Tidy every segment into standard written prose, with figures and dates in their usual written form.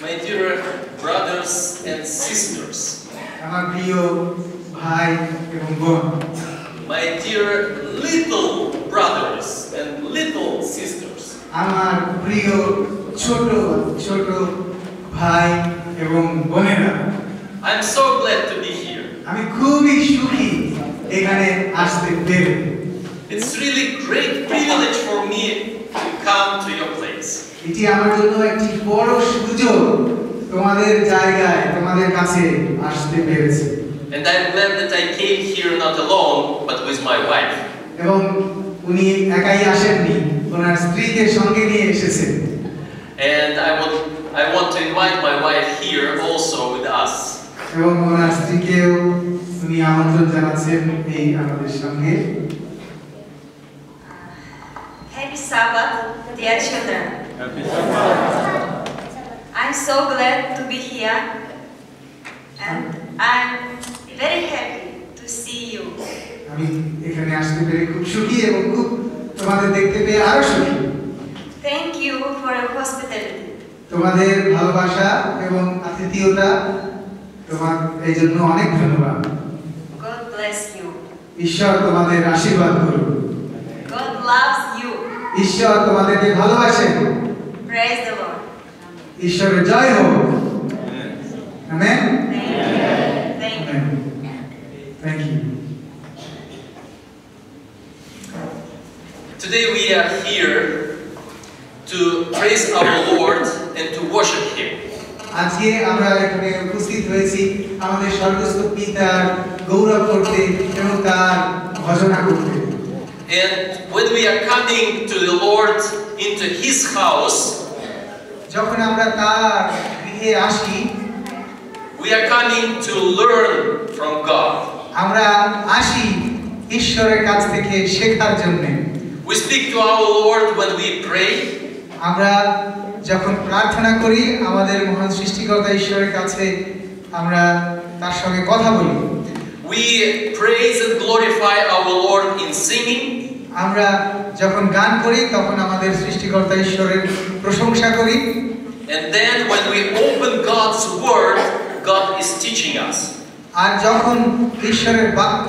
My dear brothers and sisters, আমার প্রিয় ভাই এবং বোন, my dear little brothers and little sisters, আমার প্রিয় ছোট ছোট ভাই এবং বোনেরা, I'm so glad to be here. আমি খুবই সুখী এখানে আসতে পেরে। It's really great privilege for me to come to your place. এটি আমার জন্য একটি বড় সুযোগ তোমাদের জায়গায় তোমাদের কাছে আসতে পেরেছি। And I'm glad that I came here not alone but with my wife. এবং উনি একাই আসেননি, ওনার স্ত্রীকে সঙ্গে নিয়ে এসেছেন। And I want to invite my wife here also with us. এবং ওনার স্ত্রীকেও উনি আমন্ত্রণ জানাচ্ছেন এই আমাদের সঙ্গে। Happy Sabbath, dear children. Happy Sabbath. I'm so glad to be here, and I'm very happy to see you. আমি এখানে আসতে পেরে খুব সুখী এবং খুব তোমাদের দেখতে পেয়ে আরো সুখী। Thank you for your hospitality. তোমাদের ভালোবাসা এবং আতিথেয়তা তোমার এই জন্য অনেক ধন্যবাদ। God bless you. ঈশ্বর তোমাদের আশীর্বাদ করুন। God loves you. ঈশ্বর তোমাদেরকে ভালোবাসেন। Praise the Lord. ঈশ্বরের জয় হোক। Amen. Thank you. Thank you. Today we are here to praise our Lord and to worship Him. আজকে আমরা এখানে উপস্থিত হয়েছি আমাদের স্বর্গস্থ পিতার গৌরব করতে এবং তার ভজনা করতে। And when we are coming to the Lord into His house, যখন আমরা তার গৃহে আসি, we are coming to learn from God. আমরা আসি ঈশ্বরের কাছ থেকে শেখার জন্য। We speak to our Lord when we pray. আমরা যখন প্রার্থনা করি আমাদের মহান সৃষ্টিকর্তা ঈশ্বরের কাছে আমরা তার সঙ্গে কথা বলি। We praise and glorify our Lord in singing. আমরা যখন গান করি তখন আমাদের সৃষ্টিকর্তা ঈশ্বরের প্রশংসা করি। And then when we open God's word, God is teaching us. আর যখন ঈশ্বরের বাক্য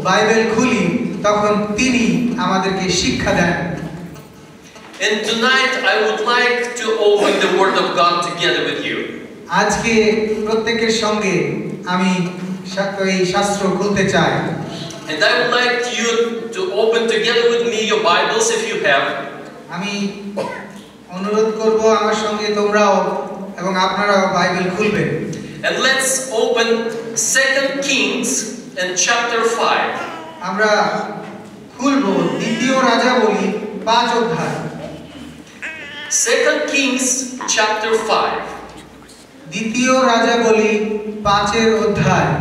বাইবেল খুলি তখন তিনি আমাদেরকে শিক্ষা দেন। And tonight I would like to open the word of God together with you. আজকে প্রত্যেকের সঙ্গে আমি এই শাস্ত্র খুলতে চাই। And I would like you to open together with me your Bibles if you have. আমি অনুরোধ করব আমার সঙ্গে তোমরাও এবং আপনারাও বাইবেল খুলবেন। And let's open 2 Kings and chapter 5. আমরা খুলব দ্বিতীয় রাজাবলী 5 অধ্যায়। 2 Kings chapter 5. দ্বিতীয় রাজাবলী 5 অধ্যায়।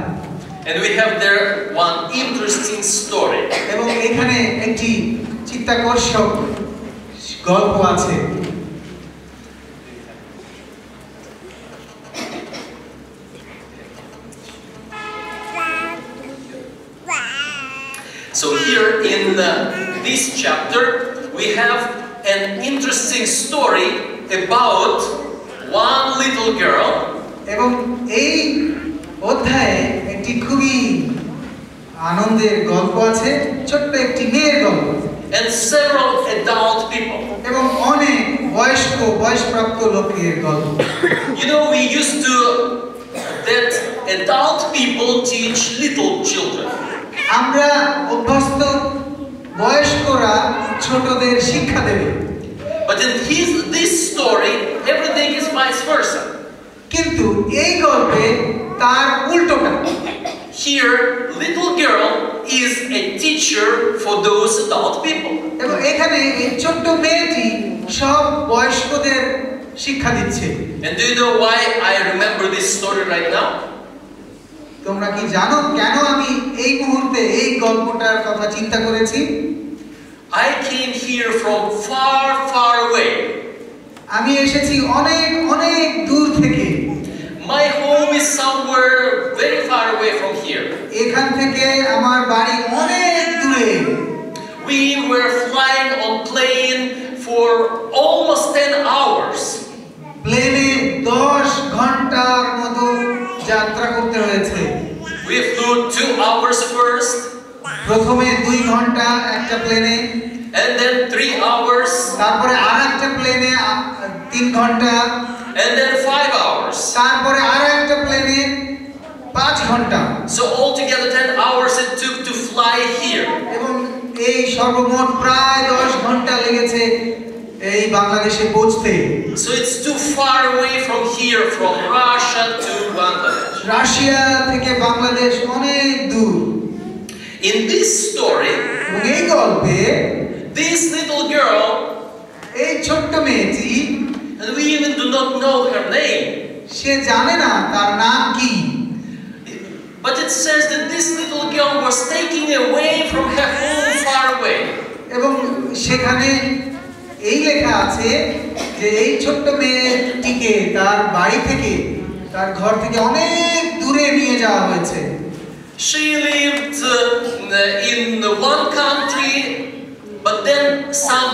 And we have there one interesting story. এবং এখানে একটি চিত্তাকর্ষক গল্প আছে। So here in this chapter we have an interesting story about one little girl. এবং এই অধ্যায়ে একটি খুবই আনন্দের গল্প আছে, ছোট্ট একটি মেয়ের গল্প। And several adult people. এবং অনেক বয়সপ্রাপ্ত লোকের গল্প। You know, we used to that adult people teach little children. আমরা অভ্যস্ত বয়স্করা ছোটদের শিক্ষা দেবে। But in this story, everything is vice versa. কিন্তু এই গল্পে তার উল্টোটা। Here, little girl is a teacher for those adult people. এবং এখানে এই ছোট্ট মেয়েটি সব বয়স্কদের শিক্ষা দিচ্ছে। And do you know why I remember this story right now? তোমরা কি জানো কেন আমি এই মুহূর্তে এই গল্পটার কথা চিন্তা করেছি? I came here from far, far away. আমি এসেছি অনেক অনেক দূর থেকে। My home is somewhere very far away from here. এখান থেকে আমার বাড়ি অনেক দূরে। We were flying on plane for almost 10 hours. প্লেনে 10 ঘন্টার মতো যাত্রা করতে হয়েছে। We flew 2 hours first, প্রথমে 2 ঘন্টা একটা প্লেনে, and then 3 hours, তারপরে আরেকটা প্লেনে 3 ঘন্টা, and then 5 hours. তারপরে আরেকটা প্লেনে 5 ঘন্টা। So altogether 10 hours it took to fly here. এবং এই সর্বমোট প্রায় 10 ঘন্টা লেগেছে এই বাংলাদেশে পৌঁছতে। So it's too far away from here, from Russia to Bangladesh. Russia থেকে বাংলাদেশ অনেক দূর। In this story, এবং এই গল্পে this little girl, এই ছোট্ট মেয়েটি, and we even do not know her name, সে জানে না তার নাম কি, but it says that this little girl was taken away from her home far away. এবং সেখানে এই লেখা আছে যে এই ছোট্ট মেয়েটিকে তার বাড়ি থেকে, তার ঘর থেকে অনেক দূরে নিয়ে যাওয়া হয়েছে। She lived in one country, but then some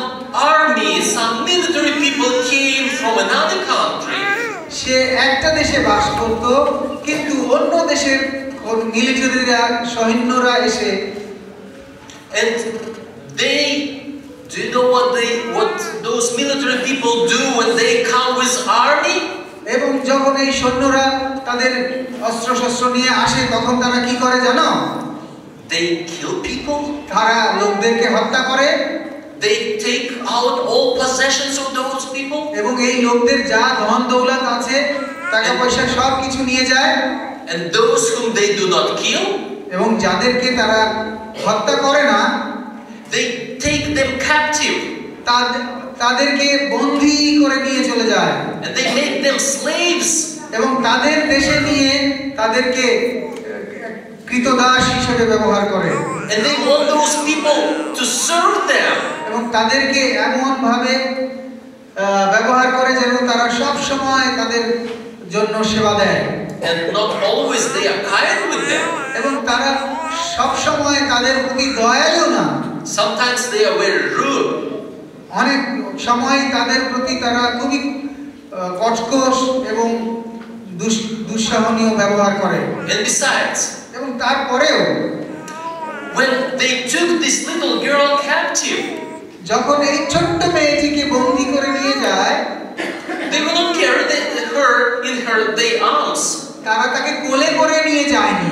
army, some military people came from another country. সে একটা দেশে বাস করত, কিন্তু অন্য দেশের মিলিটারিরা, সৈন্যরা এসে, And do you know what those military people do when they come with army? এবং যখন এই সৈন্যরা তাদের অস্ত্র-শস্ত্র নিয়ে আসে তখন তারা কি করে জানো? They kill people. তারা লোকদেরকে হত্যা করে। They take out all possessions of those people. এবং এই লোকদের যা ধন দৌলত আছে, টাকা পয়সা সব কিছু নিয়ে যায়। And those whom they do not kill, এবং যাদেরকে তারা হত্যা করে না, they take them captive. তাদেরকে বন্দী করে নিয়ে চলে যায়। And they make them slaves. এবং তাদের দেশে নিয়ে তাদেরকে কৃতদাস হিসেবে ব্যবহার করে। And they want those people to serve them. এবং তাদেরকে এমন ভাবে ব্যবহার করে যেন তারা সব সময় তাদের জন্য সেবা দেয়। And not always they are kind with them. এবং তারা সব সময় তাদের প্রতি দয়ালু না। Sometimes they are very rude. অনেক সময় তাদের প্রতি তারা খুবই কঠোর এবং দুঃসহনীয় ব্যবহার করে। And besides, এবং তারপরেও when they took this little girl captive, যখন এই ছোট্ট মেয়েটিকে বন্দী করে নিয়ে যায়, they will not carry her in their arms. তারা তাকে কোলে করে নিয়ে যায়নি।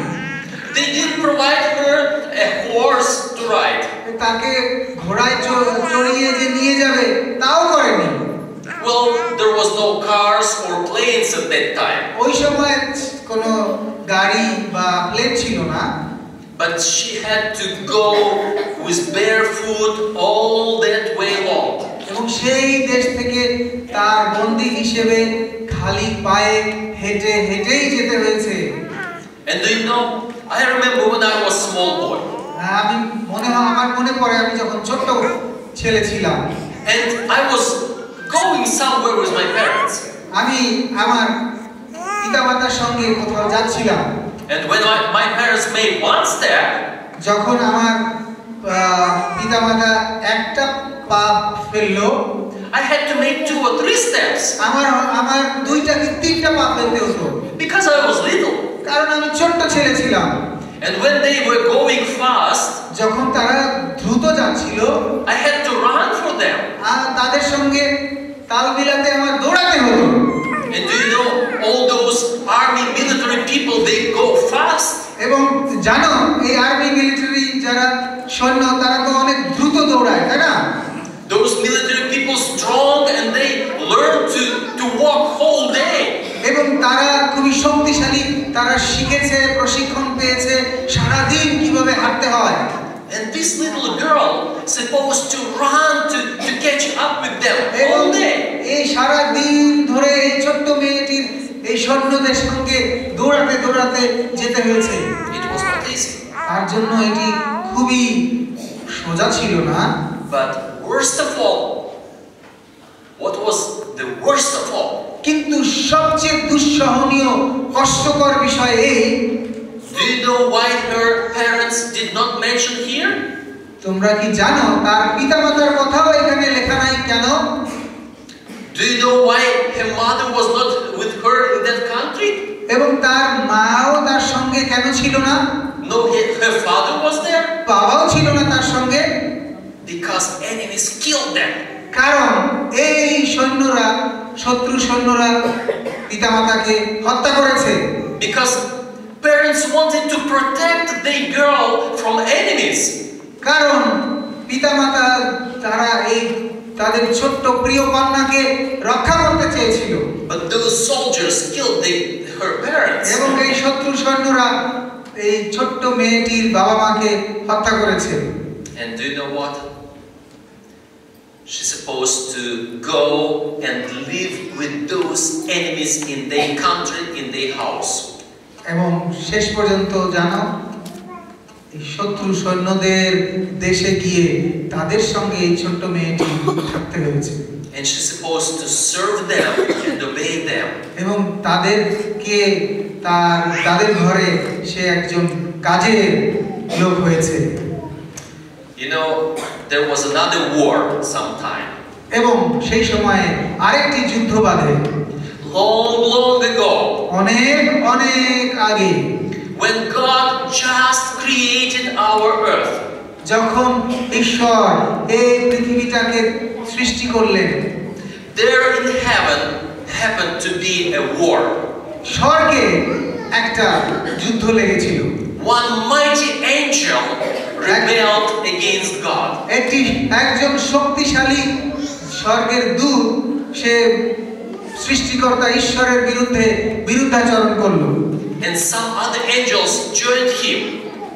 They didn't provide her a horse to ride. তাকে ঘোড়ায় চড়িয়ে যে নিয়ে যাবে তাও করেনি। Well, there was no cars or planes at that time. ওই সময় কোনো গাড়ি বা প্লেন ছিল না। But she had to go with barefoot all that way long. এবং সেই দেশ থেকে তার বন্দী হিসেবে খালি পায়ে হেঁটে হেঁটেই যেতে হয়েছে। And do you know, I remember when I was small boy. আমার মনে পড়ে আমি যখন ছোট ছেলে ছিলাম। And I was going somewhere with my parents. আমি আমার পিতামাতার সঙ্গে কোথাও যাচ্ছিলাম। And when my parents made one step, যখন আমার পিতামাতা একটা পা ফেললো, I had to make 2 or 3 steps. আমার 2টা কি 3টা পা ফেলতে হতো। Because I was little. কারণ আমি ছোট্ট ছেলে ছিলাম। And when they were going fast, যখন তারা দ্রুত যাচ্ছিল, I had to run for them. তাদের সঙ্গে তাল মিলাতে আমার দৌড়াতে হতো। And do you know, all those army military people, they go fast. এবং জানো, এই আর্মি মিলিটারি যারা সৈন্য তারা তো অনেক দ্রুত দৌড়ায়, তাই না? Those military people strong and they learn to walk whole day. এবং তারা খুবই শক্তিশালী, তারা শিখেছে, প্রশিক্ষণ পেয়েছে সারা দিন কিভাবে হাঁটতে হয়। And this little girl supposed to run to catch up with them all day. এই সারা দিন ধরে এই ছোট্ট মেয়েটির এই সৈন্যদের সঙ্গে দৌড়াতে দৌড়াতে যেতে হয়েছে। It was not easy. তার জন্য এটি খুবই সোজা ছিল না। But worst of all, what was the worst of all? কিন্তু সবচেয়ে দুঃসহনীয় কষ্টকর বিষয় এই, do you know why her parents did not mention here? তোমরা কি জানো তার পিতামাতার কথাও এখানে লেখা নাই কেন? Do you know why her mother was not with her in that country? এবং তার মাও তার সঙ্গে কেন ছিল না? No, her father was there? বাবাও ছিল না তার সঙ্গে? Because enemies killed them. কারণ এই সৈন্যরা, শত্রু সৈন্যরা পিতামাতাকে হত্যা করেছে। Because parents wanted to protect their girl from enemies. কারণ পিতামাতা তারা এই তাদের ছোট্ট প্রিয় কন্যাকে রক্ষা করতে চেয়েছিল। But those soldiers killed her parents. এবং এই শত্রু সৈন্যরা এই ছোট্ট মেয়েটির বাবা মাকে হত্যা করেছে। And do you know what? She's supposed to go and live with those enemies in their country, in their house. এবং শেষ পর্যন্ত জানো, এই শত্রু সৈন্যদের দেশে গিয়ে তাদের সঙ্গে এই ছোট্ট মেয়েটি থাকতে হয়েছে। And she's supposed to serve them and obey them. এবং তাদেরকে তাদের ঘরে সে একজন কাজের লোক হয়েছে। You know, there was another war sometime. এবং সেই সময়ে আরেকটি যুদ্ধ বাধে। Long ago. অনেক অনেক আগে। When God just created our earth. যখন ঈশ্বর এই পৃথিবীটাকে সৃষ্টি করলেন, there in heaven happened to be a war. স্বর্গে একটা যুদ্ধ লেগেছিল। One mighty angel rebelled against God. একজন শক্তিশালী স্বর্গের দূত সে সৃষ্টিকর্তা ঈশ্বরের বিরুদ্ধে বিরুদ্ধাচরণ করল। And some other angels joined him.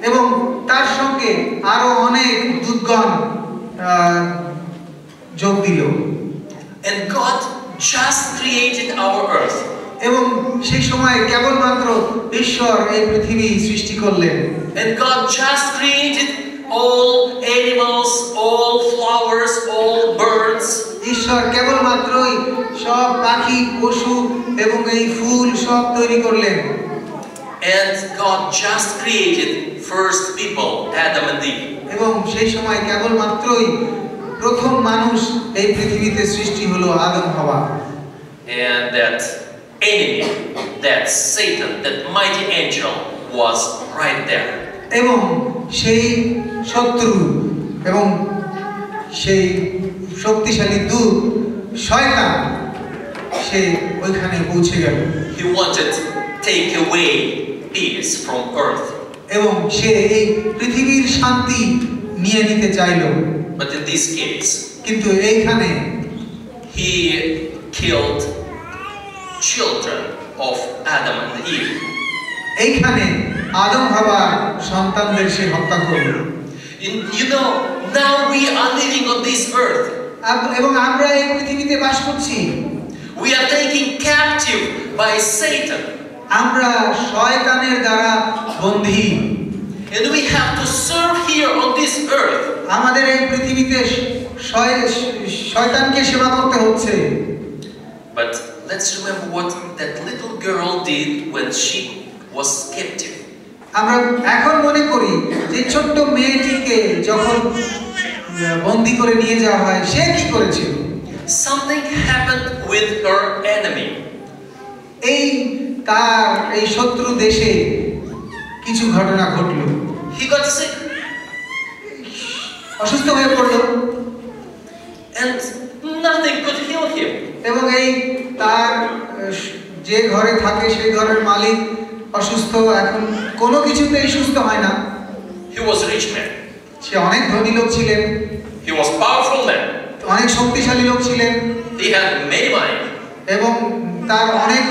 এবং তার সঙ্গে আরো অনেক দূতগণ যোগ দিল। And God just created our earth. এবং সেই সময় কেবলমাত্র ঈশ্বর এই পৃথিবী সৃষ্টি করলেন। And God just created all animals, all flowers, all birds. ঈশ্বর কেবলমাত্রই সব পাখি, পশু এবং এই ফুল সব তৈরি করলেন। And God just created first people, Adam and Eve. এবং সেই সময় কেবলমাত্রই প্রথম মানুষ এই পৃথিবীতে সৃষ্টি হলো, আদম হাওয়া। And that enemy, that Satan, that mighty angel was right there. এবং সেই শত্রু এবং সেই শক্তিশালী দূত শয়তান সে ওইখানে পৌঁছে গেল। He wanted to take away peace from earth. এবং সে এই পৃথিবীর শান্তি নিয়ে নিতে চাইল। But in this case, কিন্তু এইখানে he killed children of Adam and Eve. এইখানে আদম হাওয়ার সন্তানদের সে হত্যা করল। You know, now we are living on this earth. এবং আমরা এই পৃথিবীতে বাস করছি। We are taken captive by Satan. আমরা শয়তানের দ্বারা বন্দী। And we have to serve here on this earth. আমাদের এই পৃথিবীতে শয়তানকে সেবা করতে হচ্ছে। But let's remember what that little girl did when she was captive. আমরা এখন মনে করি যে ছোট্ট মেয়েটিকে যখন বন্দী করে নিয়ে যাওয়া হয় সে কি করেছিল? Something happened with her enemy. তার এই শত্রু দেশে কিছু ঘটনা ঘটল। He got sick. অসুস্থ হয়ে পড়ল। And nothing could heal him. এবং তার যে ঘরে থাকে সেই ঘরের মালিক অসুস্থ, এখন কোনো কিছুতেই সুস্থ হয় না। He was a rich man. সে অনেক ধনী লোক ছিলেন। He was a powerful man. অনেক শক্তিশালী লোক ছিলেন। He had many money. এবং তার অনেক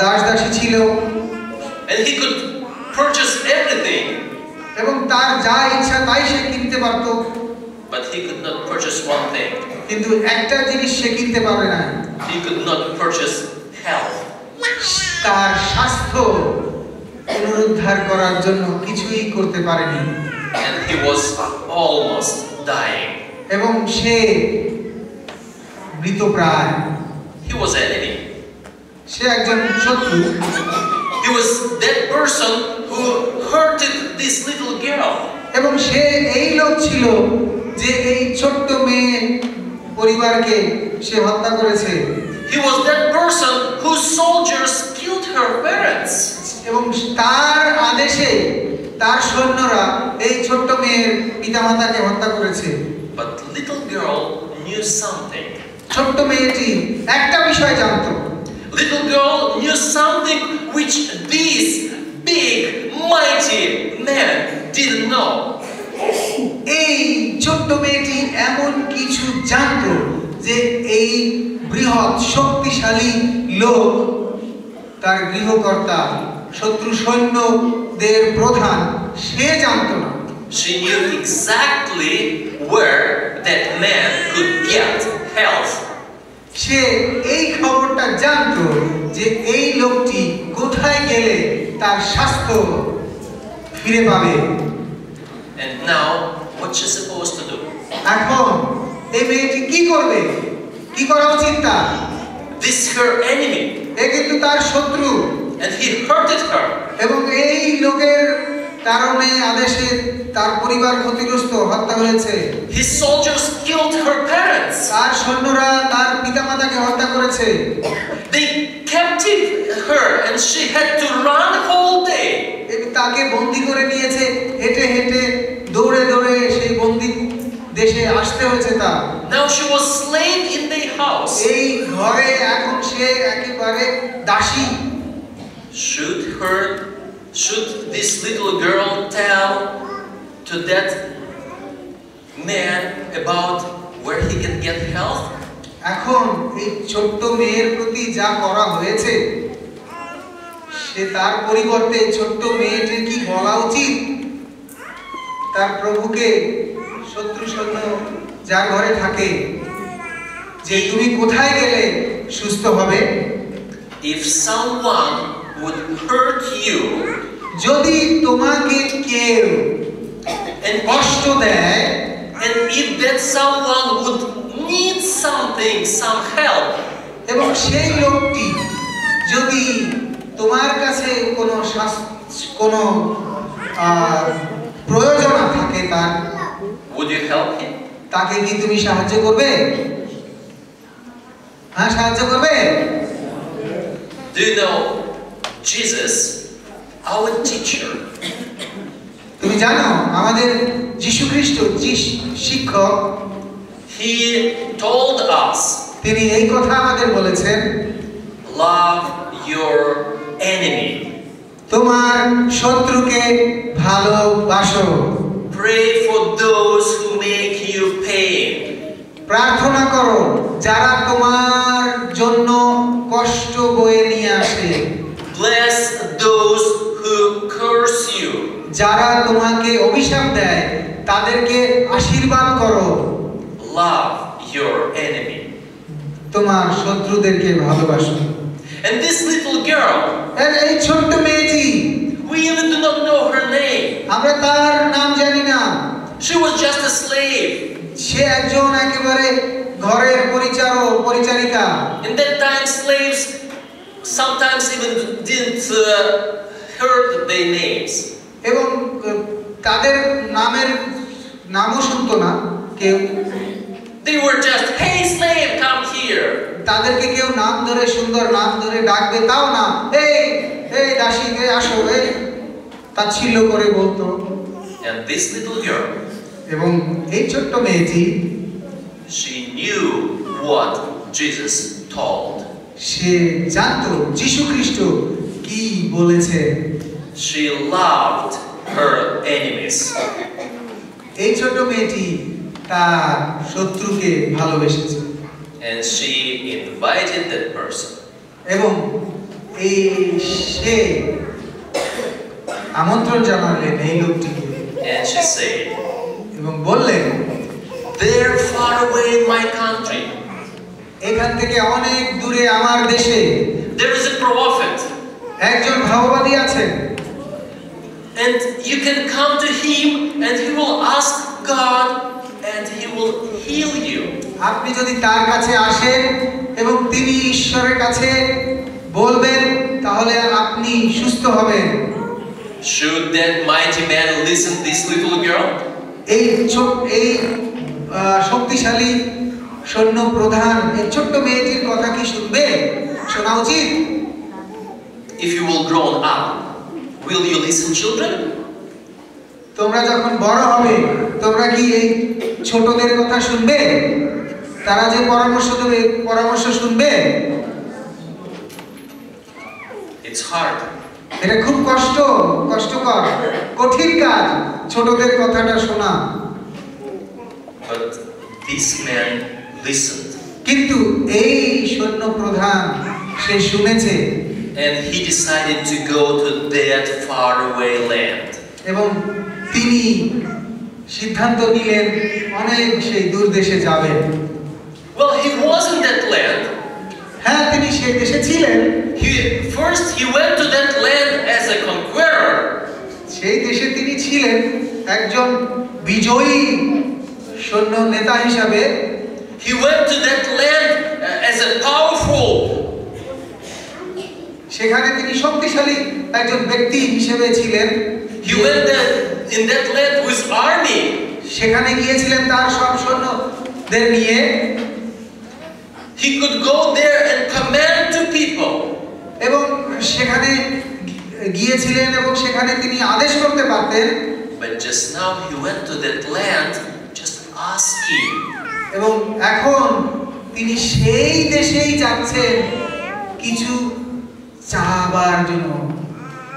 দাস দাসী ছিল। And he could purchase everything. এবং তার যা ইচ্ছা তাই সে কিনতে পারত। But he could not purchase one thing. কিন্তু একটা জিনিস সে কিনতে পারে না। He could not purchase health. তার স্বাস্থ্য পুনরুদ্ধার করার জন্য কিছুই করতে পারেনি। And he was almost dying. এবং সে মৃতপ্রায়। He was an enemy. সে একজন শত্রু। He was that person who hurted this little girl. এবং সে এই লোক ছিল যে এই ছোট্ট মেয়ে পরিবারকে সে হত্যা করেছে। He was that person whose soldiers killed her parents. এবং তার আদেশে তার সৈন্যরা এই ছোট্ট মেয়ের পিতামাতাকে হত্যা করেছে। But the little girl knew something. ছোট্ট মেয়েটি একটা বিষয় জানতো। Little girl knew something which this big, mighty man didn't know. এই ছোট্ট মেয়েটি এমন কিছু জানতো যে এই বৃহৎ শক্তিশালী লোক, তার গৃহকর্তা, শত্রু সৈন্যদের প্রধান, সে জানতো না। She knew exactly where that man could get health. সে এই খবরটা জানতো যে এই লোকটি কোথায় গেলে তার স্বাস্থ্য ফিরে পাবে। And now, what she's supposed to do? এখন এই মেয়েটি কি করবে? কি করা উচিত তার? This is her enemy, এ কিন্তু তার শত্রু, and he hurted her. এবং এই লোকের কারণে আদেশে তার পরিবার ক্ষতিগ্রস্ত, হত্যা হয়েছে। His soldiers killed her parents. তার সৈন্যরা তার পিতামাতাকে হত্যা করেছে। They captive her, and she had to run whole day. তাকে বন্দী করে নিয়েছে, হেঁটে হেঁটে দৌড়ে দৌড়ে সেই বন্দী দেশে আসতে হয়েছে তার। Now she was slave in the house. এই ঘরে এখন সে একেবারে দাসী। Should this little girl tell to that man about where he can get health? এখন এই ছোট্ট মেয়ের প্রতি যা করা হয়েছে, সে তার পরিবর্তে ছোট্ট মেয়েটির কি বলা উচিত? তার প্রভুকে, শত্রু সৈন্য যার ঘরে থাকে, যে তুমি কোথায় গেলে সুস্থ হবে? If someone would hurt you, যদি তোমাকে কেউ কষ্ট দেয়, and if that someone would need something, some help, এবং সেই লোকটি যদি তোমার কাছে কোনো প্রয়োজন থাকে তার, would you help him? তাকে কি তুমি সাহায্য করবে? হ্যাঁ, সাহায্য করবে। Do you know Jesus, our teacher? তুমি জানো আমাদের যীশু খ্রিস্ট শিক্ষক, he told us, তিনি এই কথা আমাদের বলেছেন, love your enemy. তোমার শত্রুকে ভালোবাসো। Pray for those who make you pain. প্রার্থনা করো যারা তোমার জন্য কষ্ট বয়ে নিয়ে আসে। Bless those who curse you. যারা তোমাকে অভিশাপ দেয় তাদেরকে আশীর্বাদ করো। Love your enemy. তোমার শত্রুদেরকে ভালোবাসো। And this little girl, এই ছোট্ট মেয়েটি, we even do not know her name. আমরা তার নাম জানি না। She was just a slave. সে একজন একেবারে ঘরের পরিচারিকা। In that time, slaves sometimes even didn't heard their names. এবং তাদের নামও শুনতো না কেউ। They were just, hey slave, come here. তাদেরকে কেউ নাম ধরে, সুন্দর নাম ধরে ডাকবে তাও না। এই দাসী, আসো, এই তাচ্ছিল্য করে বলতো। And this little girl, এবং এই ছোট্ট মেয়েটি, she knew what Jesus told. সে জানতো যীশু খ্রিস্ট কি বলেছে। She loved her enemies. এই ছোট্ট মেয়েটি তার শত্রুকে ভালোবেসেছে। And she invited that person. এবং সে আমন্ত্রণ জানালেন এই লোকটিকে। And she said, এবং বললেন, there far away in my country, এখান থেকে অনেক দূরে আমার দেশে there is a prophet. একজন ভাববাদী আছেন। And you can come to him and he will ask God and he will heal you. আপনি যদি তার কাছে আসেন এবং তিনি ঈশ্বরের কাছে বলবেন, তাহলে আপনি সুস্থ হবেন। Should that mighty man listen to this little girl? এই শক্তিশালী সৈন্য প্রধান এই ছোট্ট মেয়েটির কথা কি শুনবে? শোনা উচিত। If you will grow up, will you listen, children? তোমরা যখন বড় হবে তোমরা কি এই ছোটদের কথা শুনবে? তারা যে পরামর্শ দেবে পরামর্শ শুনবে? It's hard. এটা খুব কষ্টকর, কঠিন কাজ ছোটদের কথাটা শোনা। But this man listened. কিন্তু এই সৈন্য প্রধান সে শুনেছে And he decided to go to that faraway land. এবং তিনি সিদ্ধান্ত নিলেন অনেক সেই দূর দেশে যাবেন। Well, he was in that land. হ্যাঁ, তিনি সেই দেশে ছিলেন। First he went to that land as a conqueror. সেই দেশে তিনি ছিলেন একজন বিজয়ী সৈন্য নেতা হিসাবে। He went to that land as a powerful. সেখানে তিনি শক্তিশালী একজন ব্যক্তি হিসেবে ছিলেন। He went there in that land with army. সেখানে গিয়েছিলেন তার সব সৈন্যদের নিয়ে। He could go there and command to people. এবং সেখানে গিয়েছিলেন এবং সেখানে তিনি আদেশ করতে পারতেন। But just now he went to that land just asking. এবং এখন তিনি সেই দেশেই যাচ্ছেন কিছু চাবার জন্য।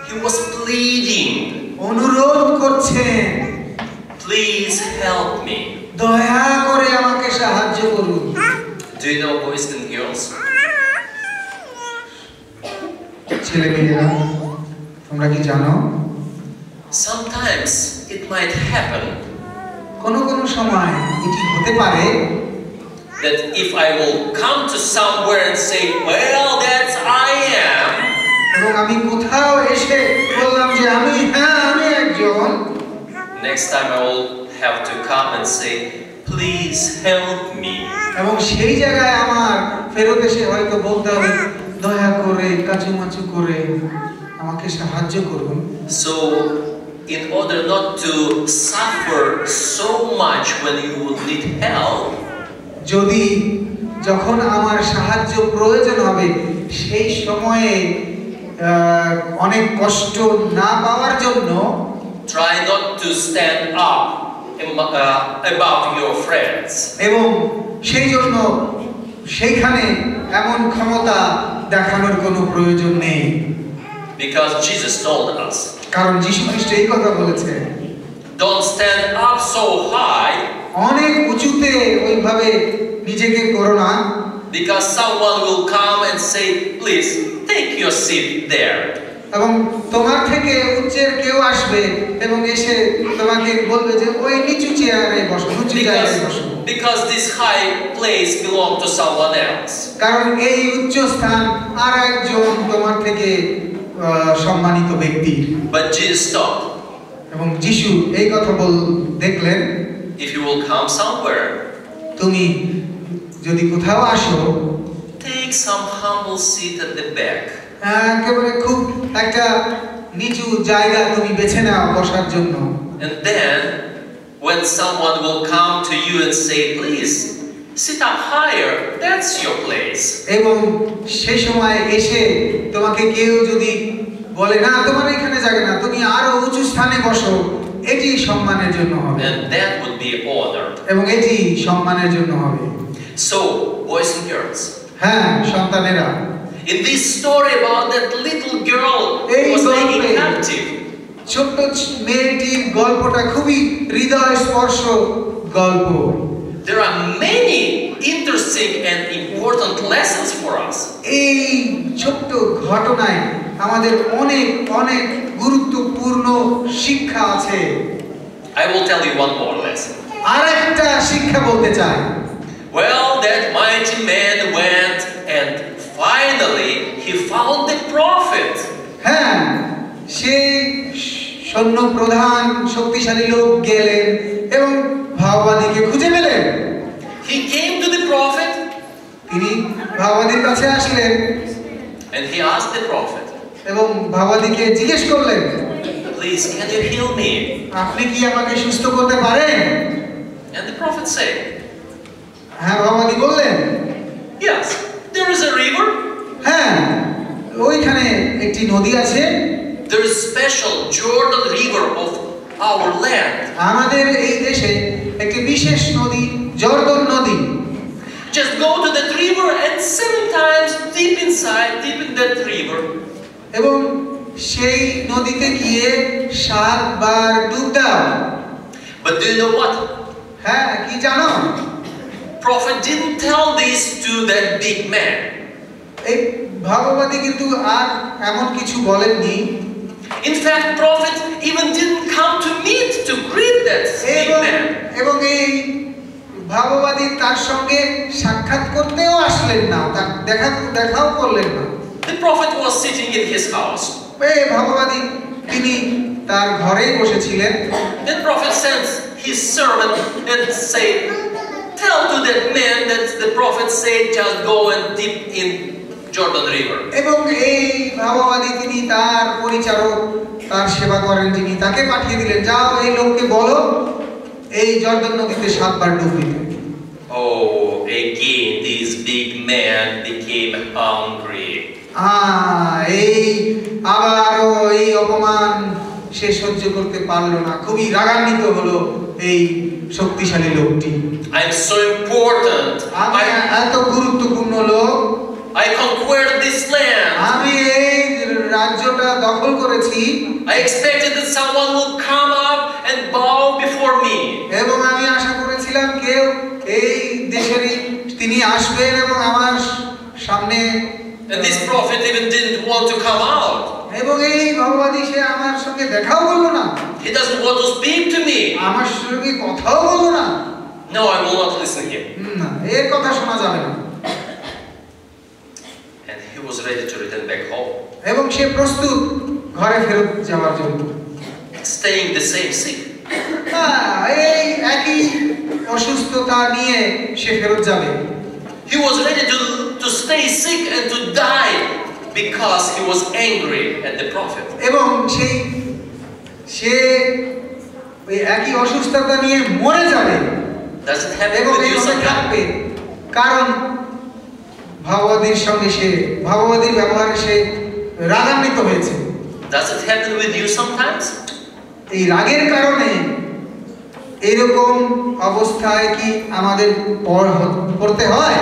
He was pleading. অনুরোধ করছেন, Please help me. দয়া করে আমাকে সাহায্য করুন। Do you know, boys and girls? ছেলেমেয়েরা, তোমরা কি জানো Sometimes it might happen কোন সময় এটি হতে পারে that if I will come to somewhere and say, well, that's I am, এবং আমি কোথাও এসে বললাম যে আমি একজন, next time I will have to come and say, please help me. এবং সেই জায়গায় আমার ফেরত এসে হয়তো বলতে হবে, দয়া করে কাচুমাচু করে আমাকে সাহায্য করুন। So, in order not to suffer so much when you would need help, যদি যখন আমার সাহায্য প্রয়োজন হবে সেই সময়ে অনেক কষ্ট না পাওয়ার জন্য try not to stand up above your friends. এবং সেই জন্য সেইখানে এমন ক্ষমতা দেখানোর কোনো প্রয়োজন নেই। Because Jesus told us, কারণ যীশু খ্রিস্ট এই কথা বলেছে, don't stand up so high, অনেক উঁচুতে ওইভাবে নিজেকে করো না, because someone will come and say, please take your seat there. এবং তোমার থেকে উচ্চের কেউ আসবে এবং এসে তোমাকে বলবে যে ওই নিচু চেয়ারে বসো, উঁচু জায়গায় বসো। Because this high place belongs to someone else. কারণ এই উচ্চ স্থান আর একজন তোমার থেকে সম্মানিত ব্যক্তি। But Jesus stopped. এবং যিশু এই কথা দেখলেন, if you will come somewhere, তুমি যদি কোথাও আসো, take some humble seat at the back. একেবারে খুব একটা নিচু জায়গা তুমি বেছে নাও বসার জন্য। And then when someone will come to you and say, please sit up higher, that's your place. এবং সেই সময় এসে তোমাকে কেউ যদি বলে না তোমার এখানে জায়গা না, তুমি আরো উঁচু স্থানে বসো, এটি সম্মানের জন্য হবে। And that would be honored. এবং এটি সম্মানের জন্য হবে। So, boys and girls, হ্যাঁ সন্তানেরা, in this story about that little girl who was taken captive, ছোট্ট মেয়েটির গল্পটা খুবই হৃদয় স্পর্শ গল্প। there are many interesting and important lessons for us. এই ছোট্ট ঘটনায় আমাদের অনেক গুরুত্বপূর্ণ শিক্ষা আছে। I will tell you one more lesson. আরেকটা শিক্ষা বলতে চাই। Well, that mighty man went and finally he found the prophet. হ্যাঁ, সেই সৈন্য প্রধান শক্তিশালী লোক গেলেন এবং ভাববাদীকে খুঁজে পেলেন। He came to the prophet. তিনি ভাববাদীর কাছে আসলেন and he asked the prophet, এবং ভাববাদীকে জিজ্ঞেস করলেন, please can you heal me? আপনি কি আমাকে সুস্থ করতে পারেন? And the prophet said, হ্যাঁ ভাববাদী বললেন, Yes, there is a river. হ্যাঁ ওইখানে একটি নদী আছে, There is special Jordan River of our land. আমাদের এই দেশে একটি বিশেষ নদী জর্দন নদী। Just go to that river and 7 times deep inside, deep in that river. এবং সেই নদীতে গিয়ে 7 বার ডুব দাও। But do you know what? হ্যাঁ কি জানো? Prophet didn't tell this to that big man. এই ভাববাদী কিন্তু আর এমন কিছু বলেননি। In fact, prophet even didn't come to meet to greet that big man. এবং এই ভাববাদী তার সঙ্গে সাক্ষাৎ করতেও আসলেন না, তার দেখাও করলেন না। The prophet was sitting in his house. এই ভাববাদী তিনি তার ঘরেই বসেছিলেন। Then prophet sends his servant and say, tell to that man that the prophet said just go and dip in Jordan River. এবং এই ভাববাদী তিনি তার পরিচারক, তার সেবা করেন যিনি, তাকে পাঠিয়ে দিলেন, যাও এই লোককে বলো এই জর্দন নদীতে 7 বার ডুব দিতে। Oh, again this big man became hungry. এই আবারও এই অপমান সে সহ্য করতে পারলো না, খুবই রাগান্বিত হলো এই শক্তিশালী লোকটি। I'm so important. আমি এত গুরুত্বপূর্ণ লোক, I conquered this land. আমি এই রাজ্যটা দখল করেছি। I expected that someone would come up and bow before me. এবং আমি আশা করেছিলাম কেউ এই দেশেরই তিনি আসবেন এবং আমার সামনে। And this prophet even didn't want to come out. এবং এই ভগবাদী সে আমার সঙ্গে দেখাও করলো না। He doesn't want to speak to me. আমার সঙ্গে কথাও বললো না। No, I will not listen to him. না, এর কথা শোনা যাবে না। And he was ready to return back home. এবং সে প্রস্তুত ঘরে ফেরত যাওয়ার জন্য। Staying the same sick. এই একই অসুস্থতা নিয়ে সে ফেরত যাবে। He was ready to stay sick and to die because he was angry at the prophet. এবং সে ওই একই অসুস্থতা নিয়ে মরে যাবে। Does it happen এবং with you এইভাবে sometimes? থাকবে, কারণ ভাববাদীর সঙ্গে ভাববাদীর ব্যবহারে সে রাগান্বিত হয়েছে। Does it happen with you sometimes? এই রাগের কারণে এরকম অবস্থায় কি আমাদের পড়তে হয়?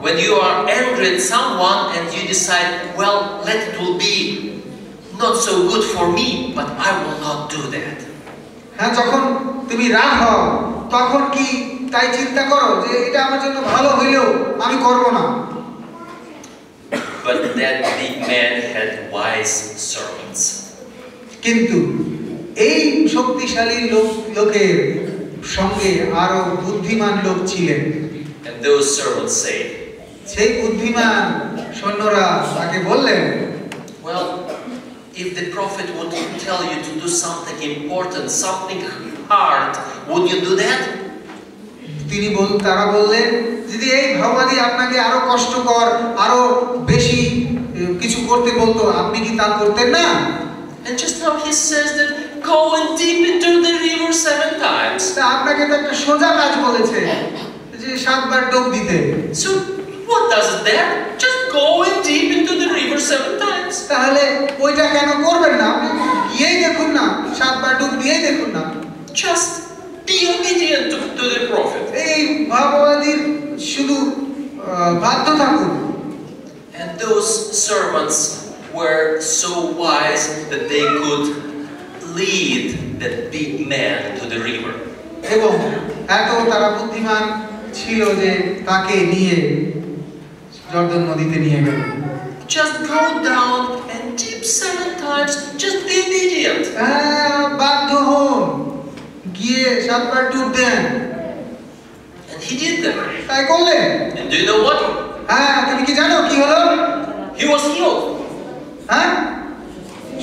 When you are angry at someone and you decide, well, let it will be not so good for me, but I will not do that. হ্যাঁ, যখন তুমি রাগ হও তখন কি তাই চিন্তা করো যে এটা আমার জন্য ভালো হইলেও আমি করব না। But that big man had wise servants. কিন্তু এই শক্তিশালী লোকের সঙ্গে আরো বুদ্ধিমান লোক ছিলেন। And those servants said, সেই বুদ্ধিমান সৈন্যরা তাকে বললেন, well, if the prophet would tell you to do something important, something hard, would you do that? তারা বললেন, যদি এই ভগবাদী আপনাকে আরো কষ্টকর, আরো বেশি কিছু করতে বলতো, আপনি কি তা করতেন না? And just now he says that go and dip into the river 7 times. তা আপনাকে তো একটা সোজা কাজ বলেছে যে 7 বার ডুব দিতে। So what does that? Just go and dip into the river 7 times. তাহলে ওইটা কেন করবেন না? আপনি গিয়েই দেখুন না, 7 বার ডুব দিয়েই দেখুন না। Just be obedient to the prophet. এই ভাববাদীর শুধু বাধ্য থাকুন। And those servants were so wise that they could lead that big man to the river. এবং এত তারা বুদ্ধিমান ছিল যে তাকে নিয়ে জর্দন নদীতে নিয়ে গেল। Just go down and dip 7 times. Just be obedient. বাধ্য হন, গিয়ে 7 বার ডুব দেন। And he did that. তাই করলেন। And do you know what? তুমি কি জানো কি হলো? He was healed.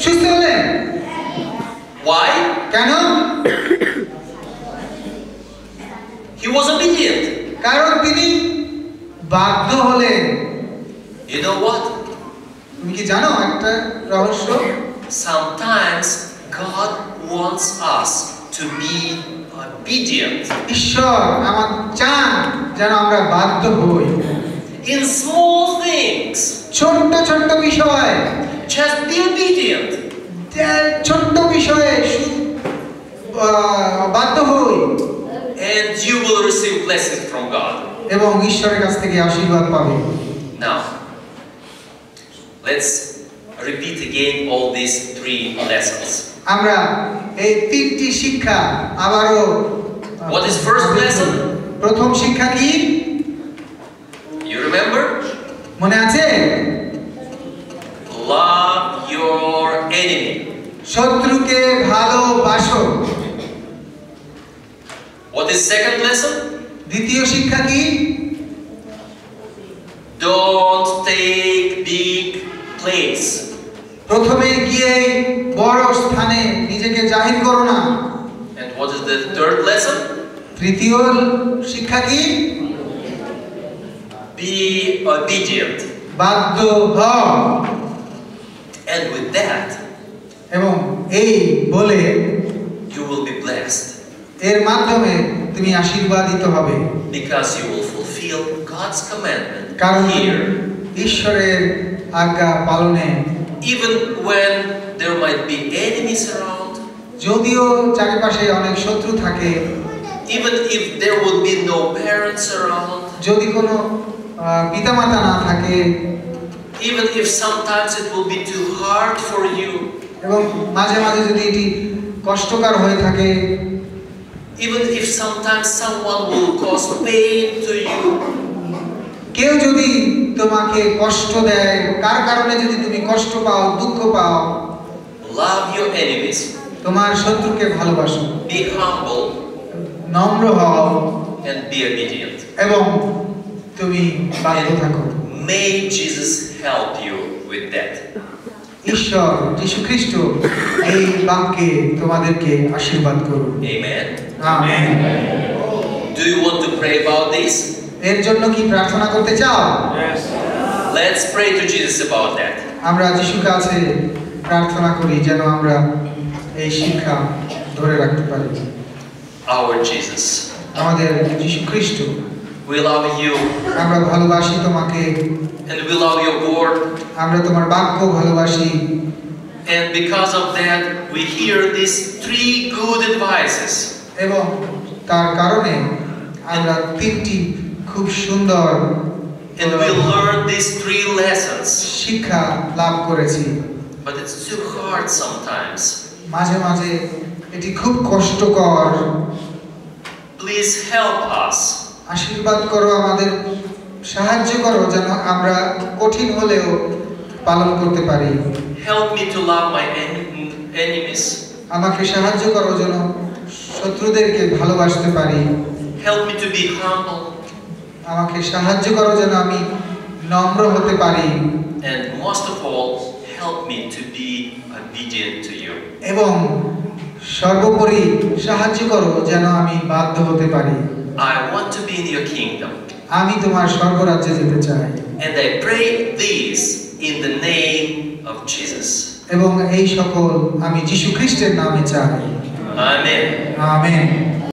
সুস্থ হলেন। Why? কেন? He was obedient. কারণ তিনি বাধ্য হলেন। You know what? তুমি কি জানো একটা রহস্য? Sometimes God wants us to be obedient. ঈশ্বর আমার চান যেন আমরা বাধ্য হই In small things, ছোট্ট ছোট্ট বিষয় just be obedient. ছোট্ট বিষয়ে বাধ্য হই And you will receive blessings from God. এবং ঈশ্বরের কাছ থেকে আশীর্বাদ পাবে Now, let's repeat again all these 3 lessons. আমরা এই তিনটি শিক্ষা আবারও What is first lesson? প্রথম শিক্ষা কি You remember? মনে আছে Love your enemy. শত্রুকে ভালোবাসো What is second lesson? দ্বিতীয় শিক্ষা কি Don't take big place. প্রথমে গিয়ে বড় স্থানে নিজেকে জাহির করো না And what is the third lesson? তৃতীয় শিক্ষা কি Be obedient. বাধ্য হও And with that, এবং এই বলে you will be blessed. এর মাধ্যমে তুমি আশীর্বাদিত হবে Because you will fulfill God's commandment কারণ here. ঈশ্বরের আজ্ঞা পালনে Even when there might be enemies around, যদিও চারিপাশে অনেক শত্রু থাকে even if there would be no parents around, যদি কোনো পিতামাতা না থাকে even if sometimes it will be too hard for you, এবং মাঝে মাঝে যদি এটি কষ্টকর হয়ে থাকে even if sometimes someone will cause pain to you, কেউ যদি তোমাকে কষ্ট দেয় কার কারণে যদি তুমি কষ্ট পাও দুঃখ পাও love your enemies, তোমার শত্রুকে ভালোবাসো be humble, নম্র হও and be obedient. এবং তুমি বাধ্য থাকো May Jesus help you with that. ঈশ্বর যীশু খ্রিস্ট এই বাক্যে তোমাদেরকে আশীর্বাদ করুন Amen. Amen Do you want to pray about this? এর জন্য কি প্রার্থনা করতে চাও Let's pray to Jesus about that. আমরা যীশুর কাছে প্রার্থনা করি যেন আমরা এই শিক্ষা ধরে রাখতে পারি Our Jesus, আমাদের যীশু খ্রিস্ট we love you আমরা ভালোবাসি তোমাকে and we love your word. আমরা তোমার বাক্য ভালোবাসি And because of that, we hear these 3 good advices. এবং তার কারণে আমরা তিনটি খুব সুন্দর And we learn these 3 lessons. শিক্ষা লাভ করেছি But it's too hard sometimes. মাঝে মাঝে এটি খুব কষ্টকর Please help us. আশীর্বাদ করো আমাদের সাহায্য করো যেন আমরা কঠিন হলেও পালন করতে পারি Help me to love my enemies. আমাকে সাহায্য করো যেন শত্রুদেরকে ভালোবাসতে পারি Help me to be humble. আমাকে সাহায্য করো যেন আমি নম্র হতে পারি And most of all, help me to be obedient to you. এবং সর্বোপরি সাহায্য করো যেন আমি বাধ্য হতে পারি I want to be in your kingdom. আমি তোমার স্বর্গরাজ্যে যেতে চাই And I pray this in the name of Jesus. এবং এই সকল আমি যীশু খ্রিস্টের নামে চাই Amen. আমেন